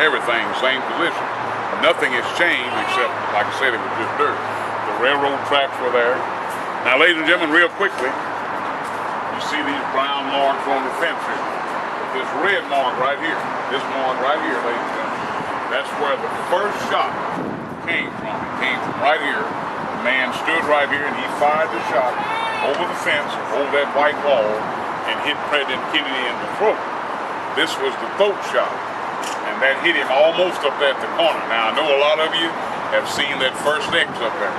everything, same position. Nothing has changed except, like I said, it was just dirt. The railroad tracks were there. Now, ladies and gentlemen, real quickly, you see these brown marks on the fence here. This red mark right here, this mark right here, ladies and gentlemen, that's where the first shot came from. It came from right here. The man stood right here and he fired the shot over the fence, over that white wall, and hit President Kennedy in the throat. This was the throat shot, and that hit him almost up at the corner. Now, I know a lot of you have seen that first X up there.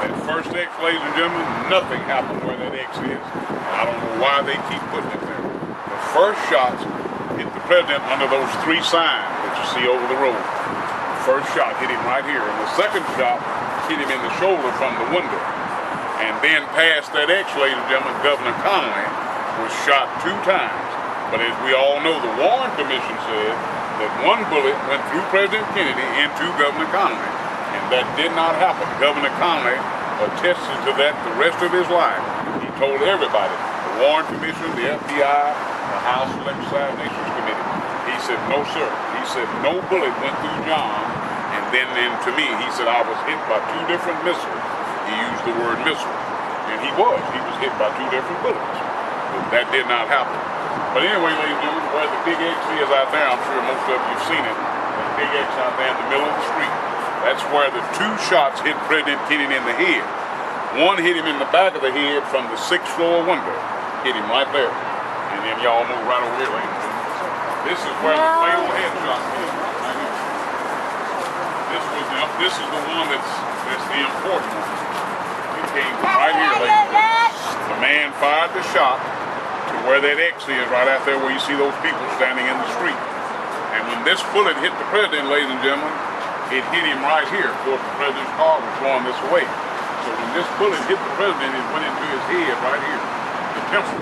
That first X, ladies and gentlemen, nothing happened where that X is. I don't know why they keep putting it there. The first shots hit the president under those three signs that you see over the road. The first shot hit him right here, and the second shot hit him in the shoulder from the window. And then past that X, ladies and gentlemen, Governor Connally was shot 2 times. But as we all know, the Warren Commission said that one bullet went through President Kennedy into Governor Connally. And that did not happen. Governor Connally attested to that the rest of his life. He told everybody, the Warren Commission, the FBI, the House Select Assassinations Committee, he said, no sir. He said, no bullet went through John. And then to me, he said, I was hit by 2 different missiles. He used the word missile. And he was hit by 2 different bullets. But that did not happen. But anyway, ladies and gentlemen, where the big X is out there, I'm sure most of you have seen it. The big X out there in the middle of the street. That's where the 2 shots hit President Kennedy in the head. One hit him in the back of the head from the 6th floor window. Hit him right there. And then y'all move right over here, ladies and gentlemen. This is where the fatal headshot came from. Right here. This is the one that's the important one. It came from right here, ladies and gentlemen. The man fired the shot to where that X is, right out there where you see those people standing in the street. And when this bullet hit the president, ladies and gentlemen, it hit him right here. Of course, the president's car was going this way. So when this bullet hit the president, it went into his head right here, the temple.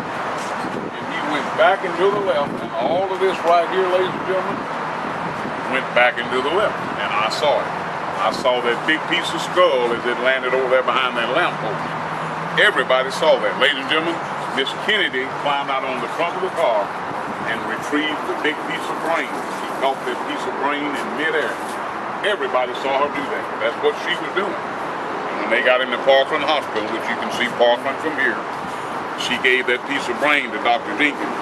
And he went back and to the left, and all of this right here, ladies and gentlemen, went back and to the left. And I saw it. I saw that big piece of skull as it landed over there behind that lamppost. Everybody saw that. Ladies and gentlemen, Miss Kennedy climbed out on the front of the car and retrieved the big piece of brain. She caught that piece of brain in midair. Everybody saw her do that. That's what she was doing. And when they got him to Parkland Hospital, which you can see Parkland from here, she gave that piece of brain to Dr. Jenkins.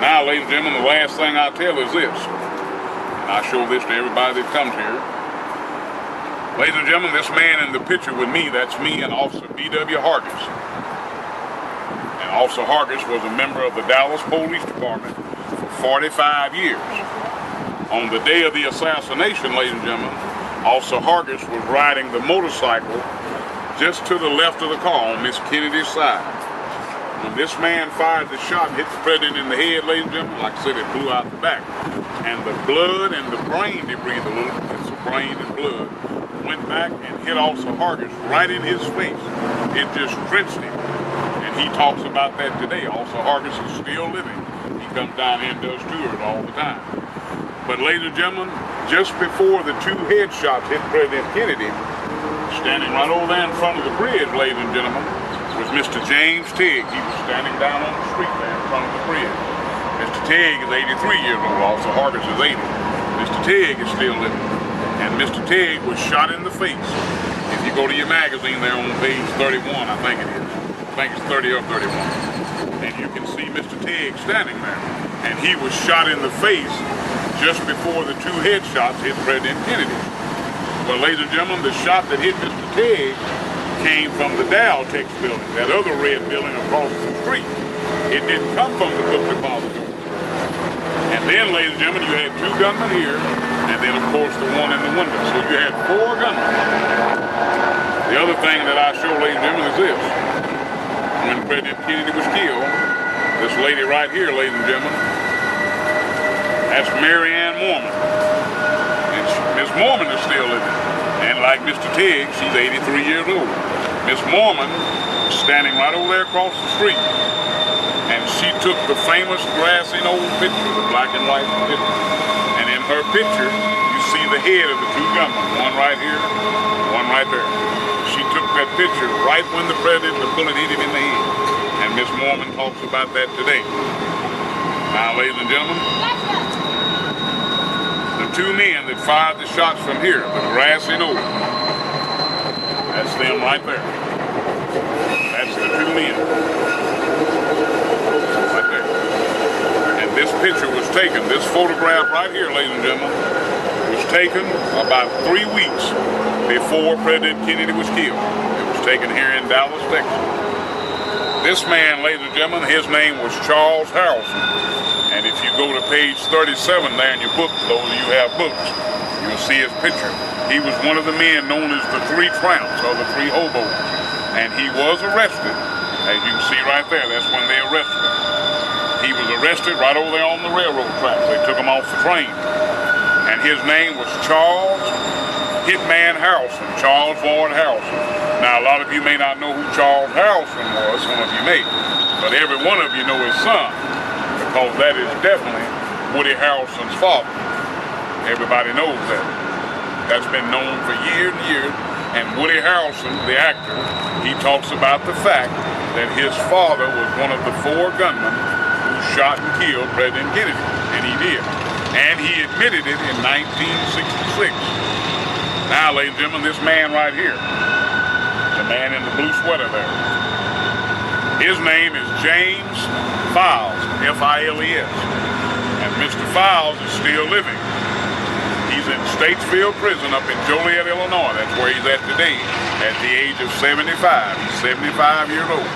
Now, ladies and gentlemen, the last thing I tell is this, and I show this to everybody that comes here. Ladies and gentlemen, this man in the picture with me, that's me and Officer B.W. Hargis. And Officer Hargis was a member of the Dallas Police Department for 45 years. On the day of the assassination, ladies and gentlemen, Officer Hargis was riding the motorcycle just to the left of the car on Miss Kennedy's side. When this man fired the shot and hit the president in the head, ladies and gentlemen, like I said, it blew out the back. And the blood and the brain debris, the little bits of brain and blood, went back and hit Officer Hargis right in his face. It just drenched him. And he talks about that today. Officer Hargis is still living. He comes down here and does tours all the time. But ladies and gentlemen, just before the 2 headshots hit President Kennedy, standing right over there in front of the bridge, ladies and gentlemen, was Mr. James Tigg. He was standing down on the street there in front of the bridge. Mr. Tigg is 83 years old. Officer Hargis is 80. Mr. Tigg is still living. And Mr. Tigg was shot in the face. If you go to your magazine there on page 31, I think it is. I think it's 30 or 31. And you can see Mr. Tigg standing there. And he was shot in the face just before the 2 headshots hit President Kennedy. Well, ladies and gentlemen, the shot that hit Mr. Tigg came from the Dow Tex building, that other red building across the street. It didn't come from the Cook Depository. And then, ladies and gentlemen, you had 2 gunmen here, and then, of course, the one in the window. So you had 4 gunmen. The other thing that I show, ladies and gentlemen, is this. When President Kennedy was killed, this lady right here, ladies and gentlemen, that's Mary Ann Mormon. And Miss Mormon is still living. And like Mr. Tigg, she's 83 years old. Miss Mormon is standing right over there across the street. And she took the famous Grassy Knoll picture, the black and white picture. And in her picture, you see the head of the 2 gunmen, one right here, one right there. She took that picture right when the president, the bullet hit him in the head. And Miss Mormon talks about that today. Now, ladies and gentlemen, the two men that fired the shots from here, the Grassy Knoll. That's them right there. That's the two men. Right there. And this picture was taken, this photograph right here, ladies and gentlemen, was taken about 3 weeks before President Kennedy was killed. It was taken here in Dallas, Texas. This man, ladies and gentlemen, his name was Charles Harrelson. And if you go to page 37 there in your book, those of you who have books, you'll see his picture. He was one of the men known as the Three Tramps, or the Three Hobos. And he was arrested. As you can see right there, that's when they arrested him. He was arrested right over there on the railroad tracks. They took him off the train. And his name was Charles Hitman Harrelson, Charles Ward Harrelson. Now, a lot of you may not know who Charles Harrelson was, some of you may, but every one of you know his son, because that is definitely Woody Harrelson's father. Everybody knows that. That's been known for years and years. And Woody Harrelson, the actor, he talks about the fact that his father was one of the 4 gunmen who shot and killed President Kennedy, and he did. And he admitted it in 1966. Now, ladies and gentlemen, this man right here, the man in the blue sweater there, his name is James Files, F-I-L-E-S. And Mr. Files is still living. He's in Statesville Prison up in Joliet, Illinois. That's where he's at today, at the age of 75. He's 75 years old.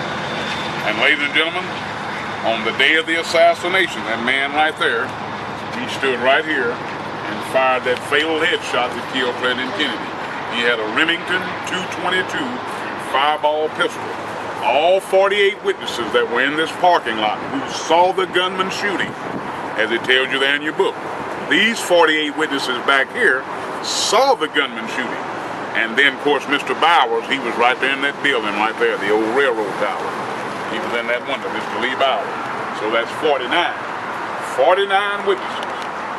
And ladies and gentlemen, on the day of the assassination, that man right there, he stood right here and fired that fatal headshot that killed President Kennedy. He had a Remington 222 fireball pistol. All 48 witnesses that were in this parking lot who saw the gunman shooting, as it tells you there in your book. These 48 witnesses back here saw the gunman shooting. And then, of course, Mr. Bowers, he was right there in that building right there, the old railroad tower. He was in that window, Mr. Lee Bowers. So that's 49. 49 witnesses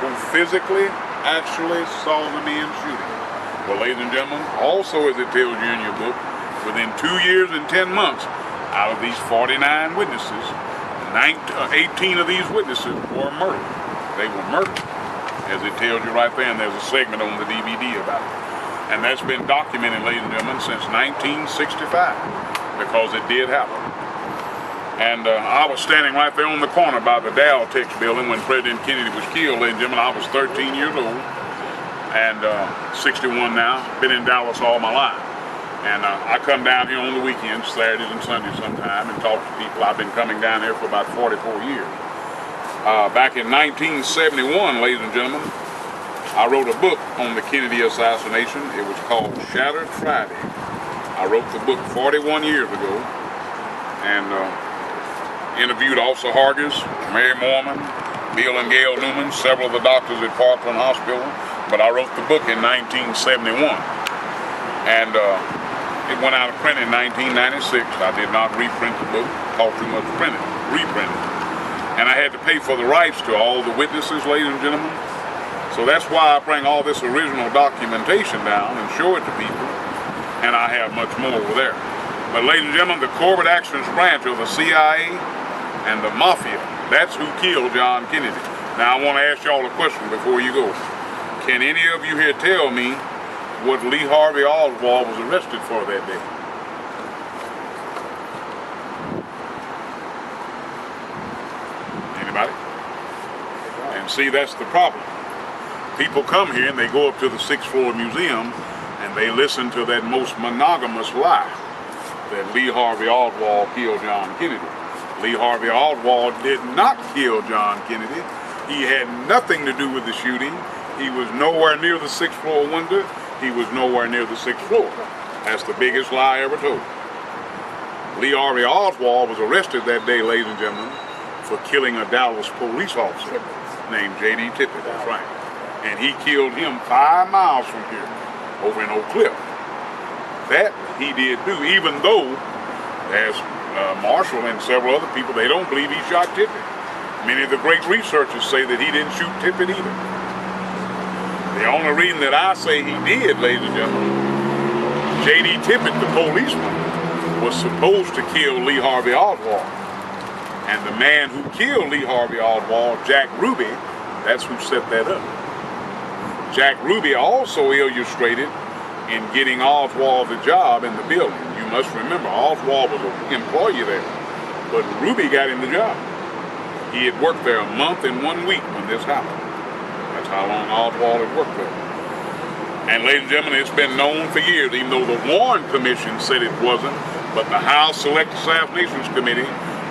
who physically actually saw the men shooting. Well, ladies and gentlemen, also as it tells you in your book, within 2 years and 10 months, out of these 49 witnesses, 18 of these witnesses were murdered. They were murdered, as it tells you right there, and there's a segment on the DVD about it. And that's been documented, ladies and gentlemen, since 1965, because it did happen. And I was standing right there on the corner by the Dow Tex building when President Kennedy was killed, ladies and gentlemen. I was 13 years old, and 61 now, been in Dallas all my life. And I come down here on the weekends, Saturdays and Sundays sometime, and talk to people. I've been coming down here for about 44 years. Back in 1971, ladies and gentlemen, I wrote a book on the Kennedy assassination. It was called Shattered Friday. I wrote the book 41 years ago, and interviewed Officer Hargis, Mary Mormon, Bill and Gail Newman, several of the doctors at Parkland Hospital, but I wrote the book in 1971. And it went out of print in 1996. I did not reprint the book, cost too much reprinting. And I had to pay for the rights to all the witnesses, ladies and gentlemen. So that's why I bring all this original documentation down and show it to people. And I have much more over there. But ladies and gentlemen, the Covert Actions Branch of the CIA and the Mafia, that's who killed John Kennedy. Now I want to ask y'all a question before you go. Can any of you here tell me what Lee Harvey Oswald was arrested for that day? Anybody? And see, that's the problem. People come here and they go up to the 6th floor museum and they listen to that most monogamous lie, that Lee Harvey Oswald killed John Kennedy. Lee Harvey Oswald did not kill John Kennedy. He had nothing to do with the shooting. He was nowhere near the 6th floor window. He was nowhere near the 6th floor. That's the biggest lie ever told. Lee Harvey Oswald was arrested that day, ladies and gentlemen, for killing a Dallas police officer named J.D. Tippit, that's right. And he killed him 5 miles from here, over in Oak Cliff. That he did do, even though, as Marshall and several other people, they don't believe he shot Tippit. Many of the great researchers say that he didn't shoot Tippit either. The only reason that I say he did, ladies and gentlemen, J.D. Tippit, the policeman, was supposed to kill Lee Harvey Oswald. And the man who killed Lee Harvey Oswald, Jack Ruby, that's who set that up. Jack Ruby also illustrated in getting Oswald the job in the building. You must remember, Oswald was an employee there, but Ruby got him the job. He had worked there a month and 1 week when this happened. That's how long Oswald had worked there. And ladies and gentlemen, it's been known for years, even though the Warren Commission said it wasn't, but the House Select Assassinations Committee,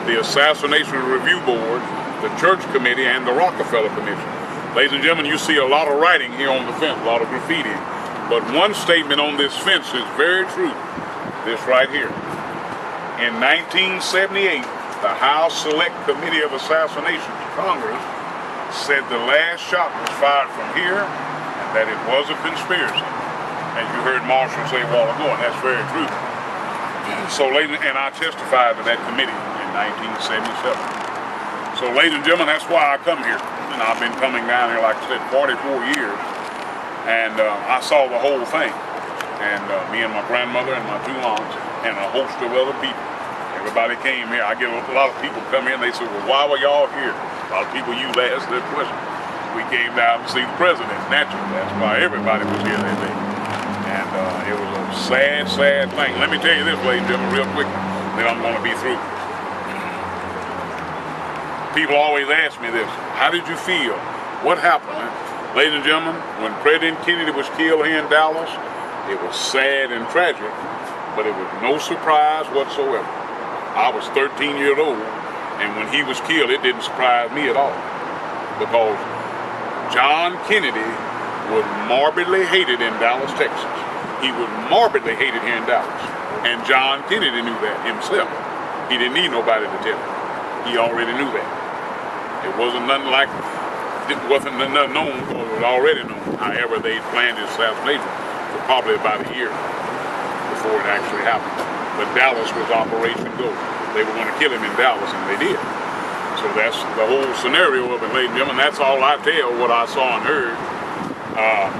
the Assassination Review Board, the Church Committee, and the Rockefeller Commission. Ladies and gentlemen, you see a lot of writing here on the fence, a lot of graffiti, but one statement on this fence is very true. This right here. In 1978, the House Select Committee of Assassinations, Congress, said the last shot was fired from here and that it was a conspiracy. As you heard Marshall say a while ago, and that's very true. So, and I testified to that committee in 1977. So, ladies and gentlemen, that's why I come here. And I've been coming down here, like I said, 44 years. And I saw the whole thing. And me and my grandmother and my 2 aunts and a host of other people. Everybody came here. I get a lot of people come in and they say, well, why were y'all here? A lot of people use that as their question. We came down to see the president, naturally. That's why everybody was here that day. And it was a sad, sad thing. Let me tell you this, ladies and gentlemen, real quick, then I'm going to be through. People always ask me this, how did you feel? What happened? Ladies and gentlemen, when President Kennedy was killed here in Dallas, it was sad and tragic, but it was no surprise whatsoever. I was 13 years old, and when he was killed, it didn't surprise me at all, because John Kennedy was morbidly hated in Dallas, Texas. He was morbidly hated here in Dallas, and John Kennedy knew that himself. He didn't need nobody to tell him. He already knew that. It wasn't nothing like, it wasn't nothing known, because it was already known. However, they planned his assassination for probably about a year before it actually happened. But Dallas was Operation Go. They were going to kill him in Dallas, and they did. So that's the whole scenario of it, ladies and gentlemen. That's all I tell, what I saw and heard.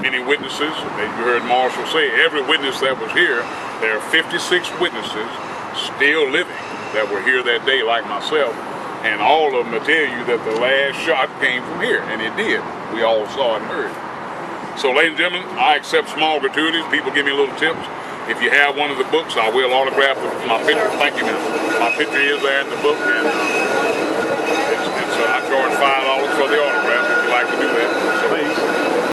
Many witnesses, as you heard Marshall say, every witness that was here, there are 56 witnesses still living that were here that day, like myself, and all of them will tell you that the last shot came from here, and it did. We all saw and heard. So, ladies and gentlemen, I accept small gratuities. People give me little tips. If you have one of the books, I will autograph my picture. Thank you, ma'am. My picture is there in the book, and so I charge $5 for the autograph.